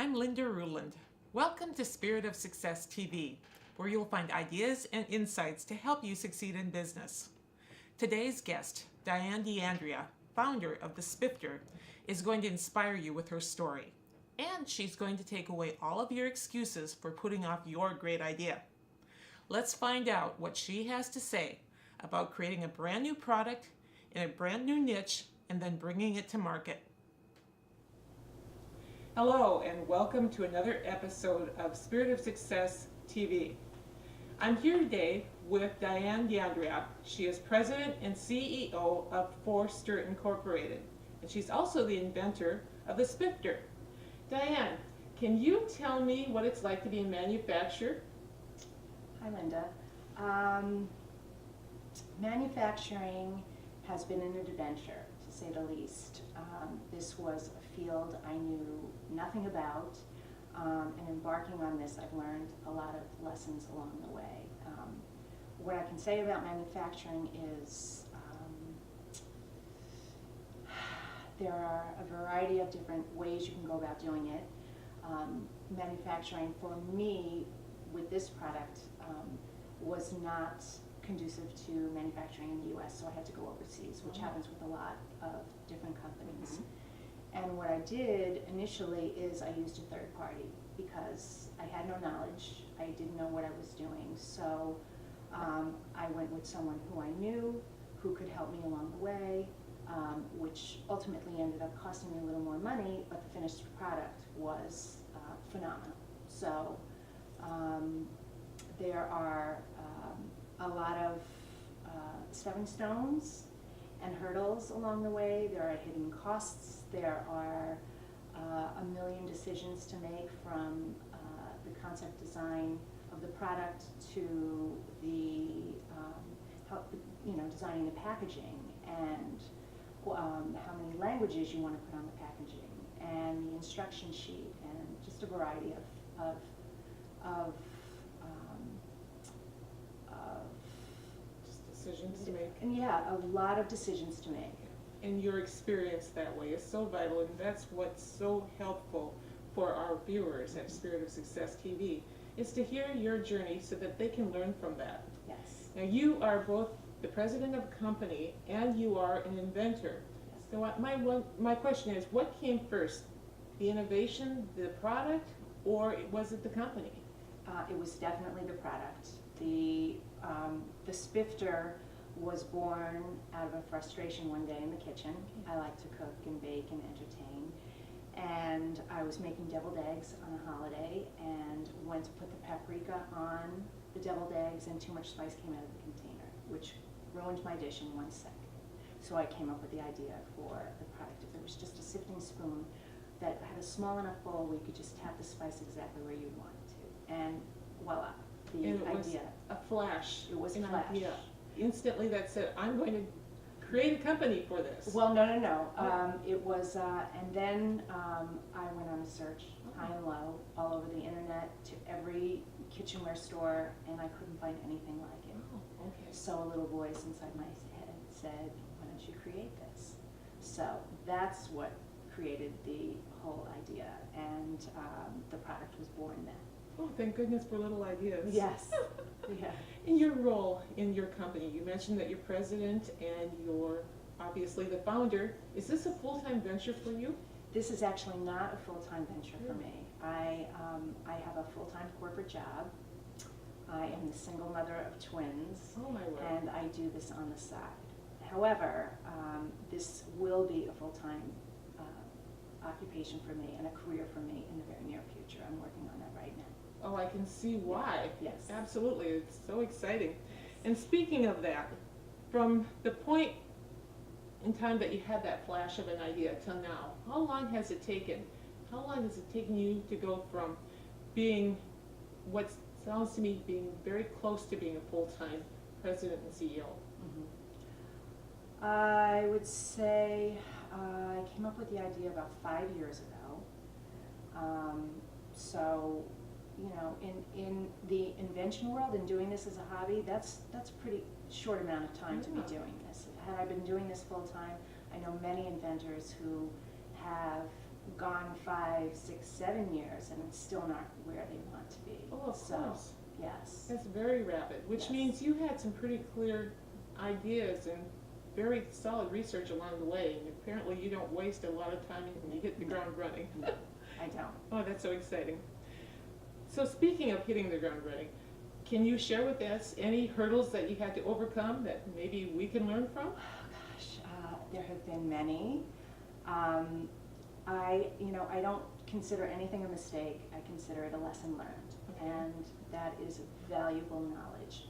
I'm Linda Ruland. Welcome to Spirit of Success TV, where you'll find ideas and insights to help you succeed in business. Today's guest, Diane founder of the Spifter, is going to inspire you with her story. And she's going to take away all of your excuses for putting off your great idea. Let's find out what she has to say about creating a brand new product in a brand new niche and then bringing it to market. Hello and welcome to another episode of Spirit of Success TV. I'm here today with Diane D'Andrea. She is president and CEO of Forster Incorporated, and she's also the inventor of the Spifter. Diane, can you tell me what it's like to be a manufacturer? Hi, Linda. Manufacturing has been an adventure, to say the least. This was a field I knew nothing about, and embarking on this, I've learned a lot of lessons along the way. What I can say about manufacturing is there are a variety of different ways you can go about doing it. Manufacturing, for me, with this product, was not conducive to manufacturing in the U.S., so I had to go overseas, which happens with a lot of different companies. And what I did initially is I used a third party because I had no knowledge, I didn't know what I was doing, so I went with someone who I knew, who could help me along the way, which ultimately ended up costing me a little more money, but the finished product was phenomenal. So there are a lot of stepping stones and hurdles along the way. There are hidden costs. There are a million decisions to make, from the concept design of the product to the designing the packaging, and how many languages you want to put on the packaging, and the instruction sheet, and just a variety of Decisions to make. And yeah, a lot of decisions to make. And your experience that way is so vital, and that's what's so helpful for our viewers at Spirit of Success TV, is to hear your journey so that they can learn from that. Yes. Now, you are both the president of a company and you are an inventor. Yes. So my question is, what came first? The innovation, the product, or was it the company? It was definitely the product. The Spifter was born out of a frustration one day in the kitchen. I like to cook and bake and entertain, and I was making deviled eggs on a holiday and went to put the paprika on the deviled eggs, and too much spice came out of the container, which ruined my dish in 1 second. So I came up with the idea for the product. If there was just a sifting spoon that had a small enough bowl where you could just tap the spice exactly where you wanted to, and voila. The and it idea. Was a flash. It was an a flash. idea. Instantly that said, I'm going to create a company for this. Well, no. It was, and then I went on a search, high and low, all over the internet, to every kitchenware store, and I couldn't find anything like it. Oh, okay. So a little voice inside my head said, why don't you create this? So that's what created the whole idea, and the product was born then. Oh, thank goodness for little ideas. Yes. Yeah. In your role in your company, you mentioned that you're president and you're obviously the founder. Is this a full-time venture for you? This is actually not a full-time venture for me. I have a full-time corporate job. I am the single mother of twins. Oh, my word. And I do this on the side. However, this will be a full-time occupation for me and a career for me in the very near future. I'm working on that right now. Oh, I can see why. Yes. Absolutely. It's so exciting. And speaking of that, from the point in time that you had that flash of an idea till now, how long has it taken? How long has it taken you to go from being what sounds to me being very close to being a full-time president and CEO? I would say I came up with the idea about 5 years ago. So, in the invention world and doing this as a hobby, that's a pretty short amount of time to be doing this. Had I been doing this full time, I know many inventors who have gone 5, 6, 7 years, and it's still not where they want to be. Oh, of So, course. yes. That's very rapid, which Yes. means you had some pretty clear ideas and very solid research along the way, and apparently you don't waste a lot of time when you hit the ground running. No, I don't. Oh, that's so exciting. So speaking of hitting the ground running, can you share with us any hurdles that you had to overcome that maybe we can learn from? Oh gosh, there have been many. I don't consider anything a mistake. I consider it a lesson learned, Okay. and that is valuable knowledge.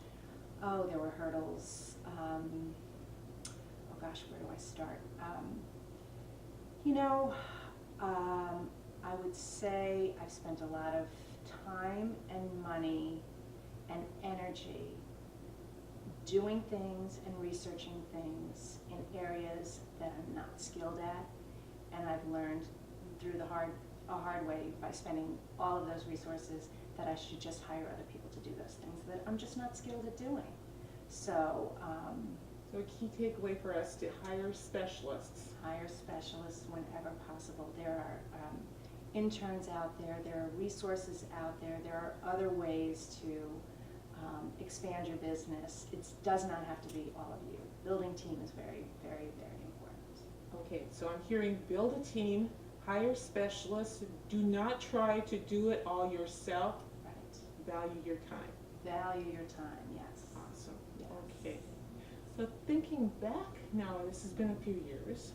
Oh, there were hurdles. Oh gosh, where do I start? I would say I've spent a lot of time and money and energy doing things and researching things in areas that I'm not skilled at, and I've learned through a hard way by spending all of those resources that I should just hire other people to do those things that I'm just not skilled at doing. So, So a key takeaway for us to hire specialists. hire specialists whenever possible. There are interns out there, there are resources out there, there are other ways to expand your business. It does not have to be all of you. Building team is very, very, very important. Okay, so I'm hearing build a team, hire specialists, do not try to do it all yourself, Right. value your time. Value your time, yes. Awesome. Yes. Okay. So thinking back now, this has been a few years,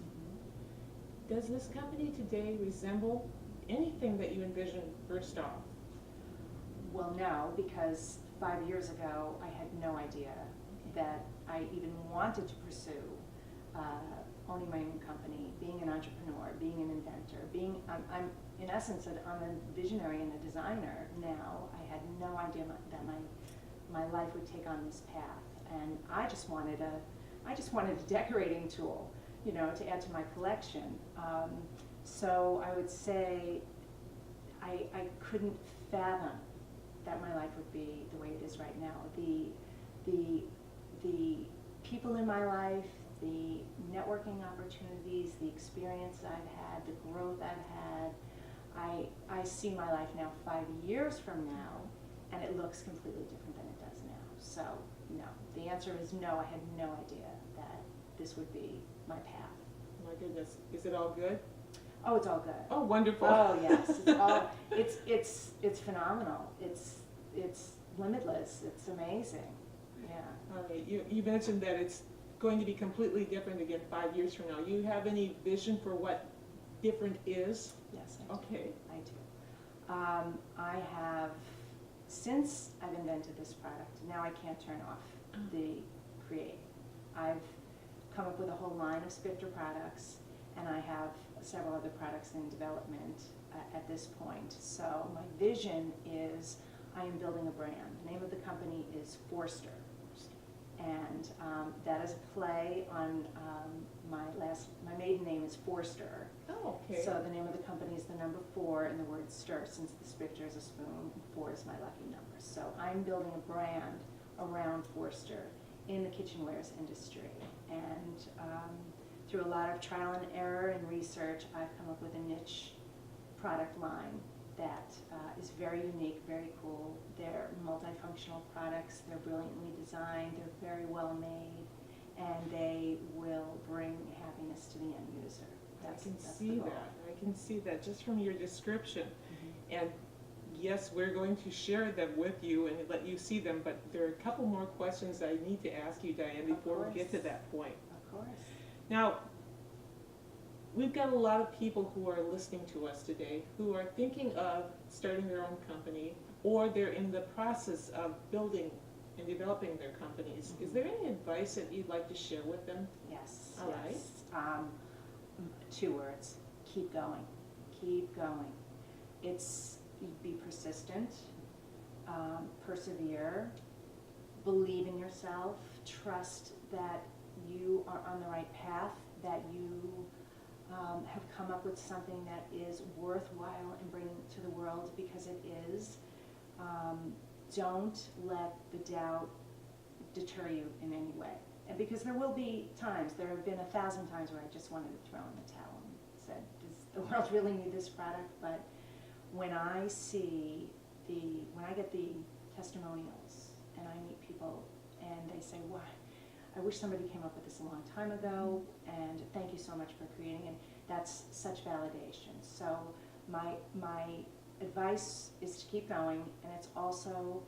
does this company today resemble anything that you envisioned first off? Well, no, because 5 years ago, I had no idea that I even wanted to pursue owning my own company, being an entrepreneur, being an inventor, I'm in essence, I'm a visionary and a designer now. I had no idea that my life would take on this path, and I just wanted a decorating tool, to add to my collection. So I would say I couldn't fathom that my life would be the way it is right now. The people in my life, the networking opportunities, the experience I've had, the growth I've had, I see my life now 5 years from now, and it looks completely different than it does now. So, no. The answer is no. I had no idea that this would be my path. My goodness, is it all good? Oh, it's all good. Oh, wonderful. Oh, yes. It's phenomenal. It's limitless. It's amazing. Yeah. All right, you mentioned that it's going to be completely different again 5 years from now. You have any vision for what different is? Yes, I do. Okay. I do. I have, since I've invented this product, now I can't turn off the create. I've come up with a whole line of Spifter products, and I have several other products in development at this point. So my vision is I am building a brand. The name of the company is Forster. And that is a play on my maiden name is Forster. Oh, okay. So the name of the company is the number 4 in the word stir, since the Spifter is a spoon, 4 is my lucky number. So I'm building a brand around Forster in the kitchenwares industry. And through a lot of trial and error and research, I've come up with a niche product line that is very unique, very cool. They're multifunctional products, they're brilliantly designed, they're very well made, and they will bring happiness to the end user. I can the see goal. that. I can see that just from your description. Mhm. And yes, we're going to share them with you and let you see them, but there are a couple more questions I need to ask you, Diane, Of before we get to course. that point. Of course. Now, we've got a lot of people who are listening to us today who are thinking of starting their own company, or they're in the process of building and developing their companies. Is there any advice that you'd like to share with them? Yes. All right. Yes. 2 words: keep going. Keep going. It's be persistent, persevere, believe in yourself, trust that you are on the right path, that you have come up with something that is worthwhile and bringing to the world, because it is. Don't let the doubt deter you in any way. And because there will be times, there have been 1,000 times where I just wanted to throw in the towel and said, this is the world really need this product, but when I see when I get the testimonials and I meet people and they say, wow, I wish somebody came up with this a long time ago, and thank you so much for creating it. That's such validation. So my advice is to keep going, and it's also,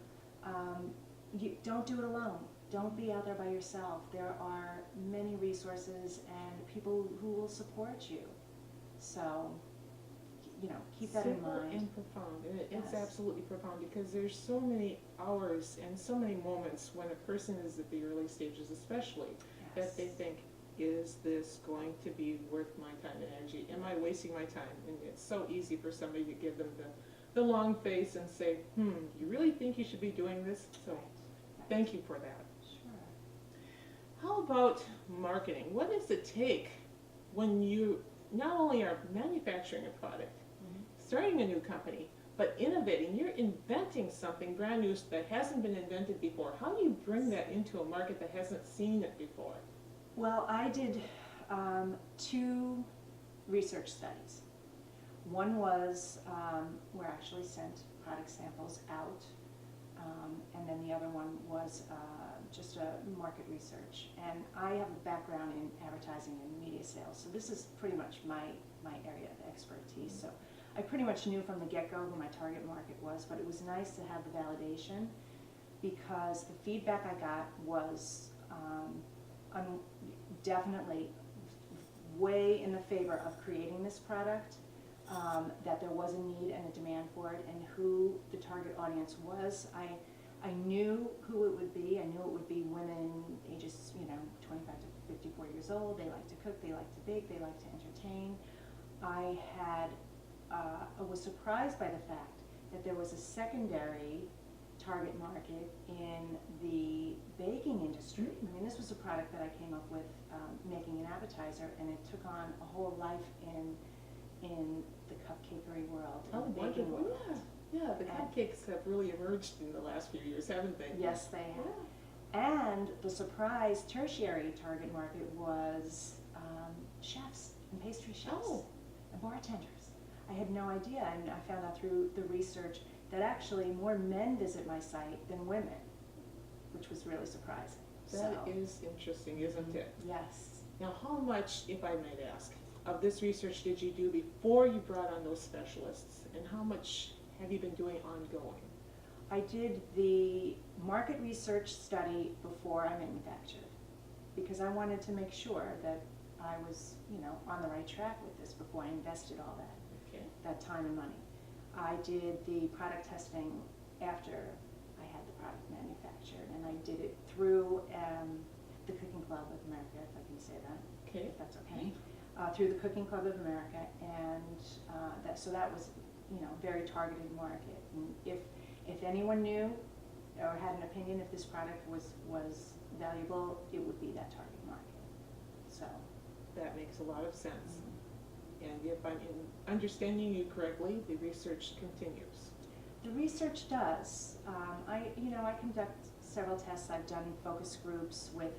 you don't do it alone. Don't be out there by yourself. There are many resources and people who will support you. So, keep that in Simple mind. and profound. And it's Yes. absolutely profound, because there's so many hours and so many moments when a person is at the early stages especially, that they think, is this going to be worth my time and energy? Am I wasting my time? And it's so easy for somebody to give them the long face and say, you really think you should be doing this? So Right. thank you for that. Sure. How about marketing? What does it take when you not only are manufacturing a product, starting a new company, but innovating? You're inventing something brand new that hasn't been invented before. How do you bring that into a market that hasn't seen it before? Well, I did 2 research studies. One was where I actually sent product samples out, and then the other one was just a market research. And I have a background in advertising and media sales, so this is pretty much my area of expertise. So I pretty much knew from the get-go who my target market was, but it was nice to have the validation, because the feedback I got was definitely way in the favor of creating this product, that there was a need and a demand for it, and who the target audience was. I knew who it would be. I knew it would be women ages 25 to 54 years old. They like to cook, they like to bake, they like to entertain. I was surprised by the fact that there was a secondary target market in the baking industry. I mean, this was a product that I came up with making an appetizer, and it took on a whole life in the cupcakery world, in the baking wonderful. world. Yeah, the cupcakes have really emerged in the last few years, haven't they? Yes, they have. And the surprise tertiary target market was chefs and pastry chefs and bartenders. I had no idea, and I found out through the research that actually more men visit my site than women, which was really surprising. That is interesting, isn't it? Yes. Now, how much, if I might ask, of this research did you do before you brought on those specialists, and how much have you been doing ongoing? I did the market research study before I manufactured, because I wanted to make sure that I was, on the right track with this before I invested all that time and money. I did the product testing after I had the product manufactured, and I did it through the Cooking Club of America, if I can say that. Okay. If that's okay. Through the Cooking Club of America, and that was, very targeted market. And if anyone knew or had an opinion if this product was valuable, it would be that target market. So that makes a lot of sense. And if I'm understanding you correctly, the research continues. The research does. I conduct several tests. I've done focus groups with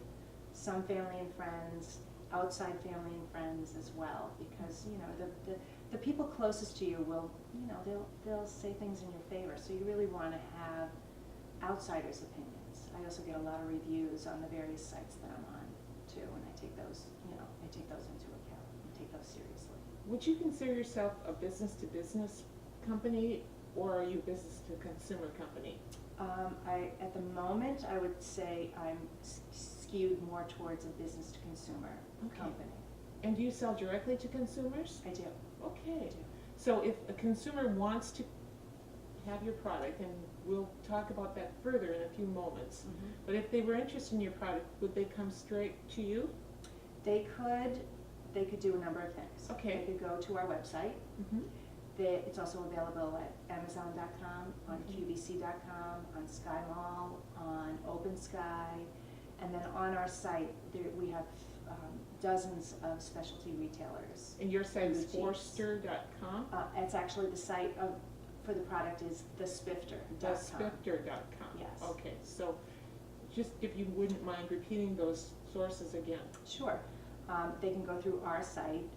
some family and friends, outside family and friends as well, because the people closest to you will, they'll say things in your favor. So you really want to have outsiders' opinions. I also get a lot of reviews on the various sites that I'm on too, and I take those, into account and take those seriously. Would you consider yourself a business-to-business company, or are you a business-to-consumer company? At the moment, I would say I'm skewed more towards a business-to-consumer company. And do you sell directly to consumers? I do. Okay. I do. So if a consumer wants to have your product, and we'll talk about that further in a few moments, but if they were interested in your product, would they come straight to you? They could do a number of things. Okay. They could go to our website. It's also available at Amazon.com, on QVC.com, on Sky Mall, on OpenSky, and then on our site we have dozens of specialty retailers. And your site is boutiques. Forster.com? It's actually the site for the product is thespifter.com. Spifter.com. Yes. Okay, so just if you wouldn't mind repeating those sources again. Sure. They can go through our site,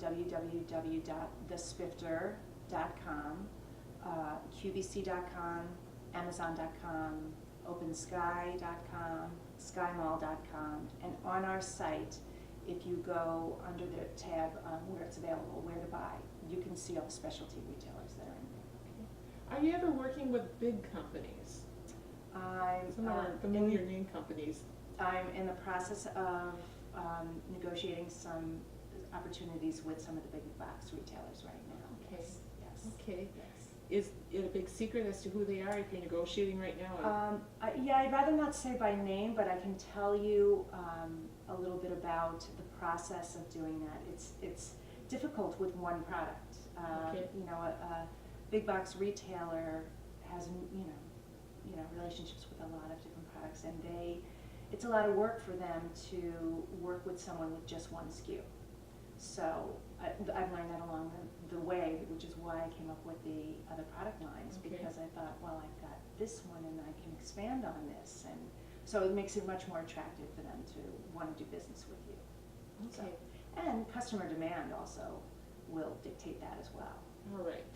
www.thespifter.com, qvc.com, amazon.com, opensky.com, skymall.com, and on our site, if you go under the tab where it's available, where to buy, you can see all the specialty retailers that are in there. Are you ever working with big companies? Some of our familiar name companies. I'm in the process of negotiating some opportunities with some of the big box retailers right now. Okay. Yes. Okay. Yes. Is it a big secret as to who they are if you're negotiating right now? Yeah, I'd rather not say by name, but I can tell you a little bit about the process of doing that. It's difficult with one product. Okay. You know, a big box retailer has you know relationships with a lot of different products, and it's a lot of work for them to work with someone with just one SKU. So I've learned that along the way, which is why I came up with the other product lines, Okay. because I thought, well, I've got this one and I can expand on this, and so it makes it much more attractive for them to want to do business with you. Okay. So, and customer demand also will dictate that as well. All right.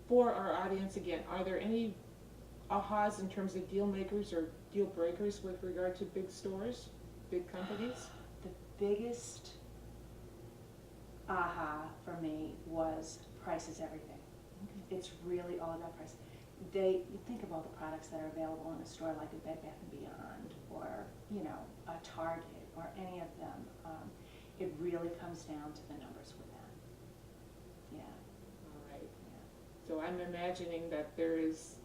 For our audience again, are there any ahas in terms of deal makers or deal breakers with regard to big stores, big companies? The biggest aha for me was price is everything. Okay. It's really all about price. You think of all the products that are available in a store like a Bed Bath & Beyond or, you know, a Target or any of them. It really comes down to the numbers with them. Yeah. All right. Yeah. So I'm imagining that there is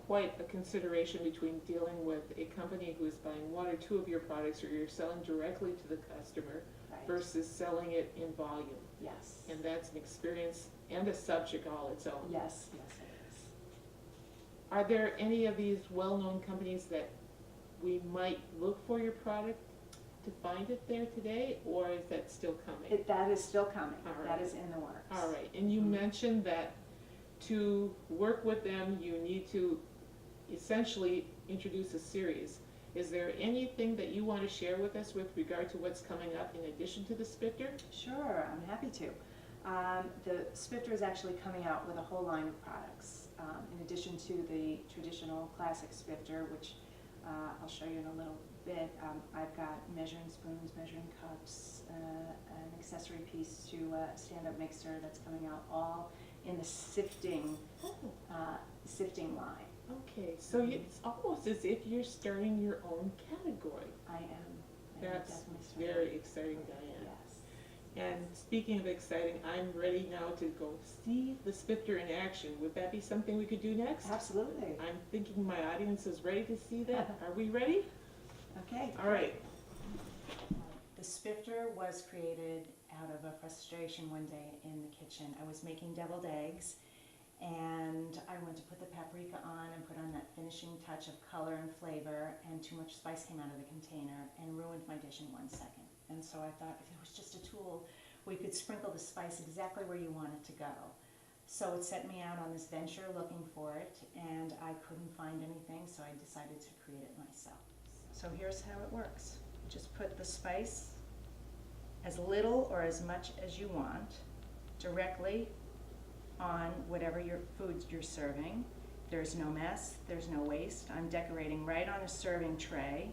quite a consideration between dealing with a company who is buying one or two of your products, or you're selling directly to the customer, Right. versus selling it in volume. Yes. And that's an experience and a subject all its own. Yes, yes it is. Are there any of these well-known companies that we might look for your product to find it there today, or is that still coming? That is still coming. All right. That is in the works. All right, and you mentioned that to work with them, you need to essentially introduce a series. Is there anything that you want to share with us with regard to what's coming up in addition to the Spifter? Sure, I'm happy to. The Spifter is actually coming out with a whole line of products. In addition to the traditional classic Spifter, which I'll show you in a little bit, I've got measuring spoons, measuring cups, an accessory piece to a stand-up mixer that's coming out, all in the sifting line. Okay, so it's almost as if you're starting your own category. I am. That's definitely starting. very exciting, Diane. Yes. And speaking of exciting, I'm ready now to go see the Spifter in action. Would that be something we could do next? Absolutely. I'm thinking my audience is ready to see that. Are we ready? Okay. All right. The Spifter was created out of a frustration one day in the kitchen. I was making deviled eggs, and I went to put the paprika on and put on that finishing touch of color and flavor, and too much spice came out of the container and ruined my dish in 1 second. And so I thought, if it was just a tool, we could sprinkle the spice exactly where you want it to go. So it set me out on this venture looking for it, and I couldn't find anything, so I decided to create it myself. So here's how it works. Just put the spice, as little or as much as you want, directly on whatever your foods you're serving. There's no mess, there's no waste. I'm decorating right on a serving tray,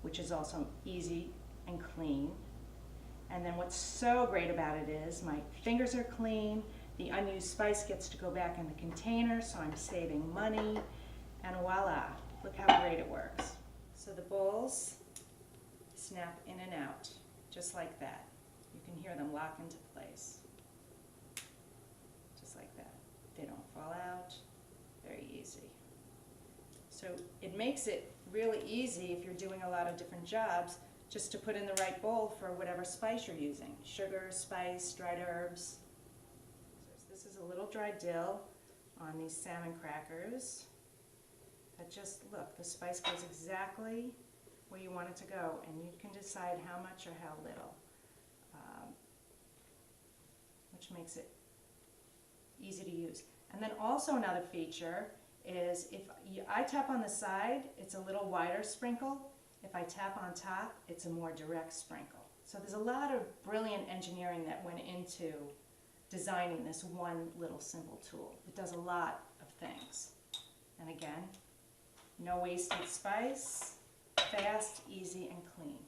which is also easy and clean. And then what's so great about it is my fingers are clean, the unused spice gets to go back in the container, so I'm saving money, and voila, look how great it works. So the bowls snap in and out, just like that. You can hear them lock into place. Just like that. They don't fall out, very easy. So it makes it really easy if you're doing a lot of different jobs, just to put in the right bowl for whatever spice you're using. Sugar, spice, dried herbs. So this is a little dried dill on these salmon crackers. That just, look, the spice goes exactly where you want it to go, and you can decide how much or how little, which makes it easy to use. And then also another feature is if I tap on the side, it's a little wider sprinkle. If I tap on top, it's a more direct sprinkle. So there's a lot of brilliant engineering that went into designing this one little simple tool. It does a lot of things. And again, no wasted spice, fast, easy, and clean.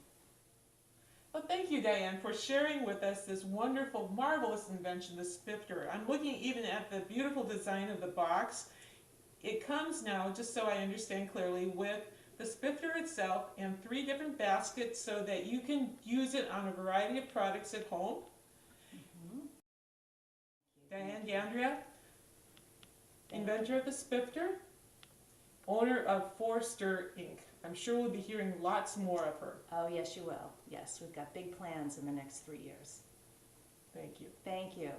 Well, thank you, Diane, for sharing with us this wonderful, marvelous invention, the Spifter. I'm looking even at the beautiful design of the box. It comes now, just so I understand clearly, with the Spifter itself and 3 different baskets so that you can use it on a variety of products at home. Diane D'Andrea, inventor of the Spifter, owner of Forster, Inc. I'm sure we'll be hearing lots more of her. Oh, yes, you will. Yes, we've got big plans in the next 3 years. Thank you. Thank you.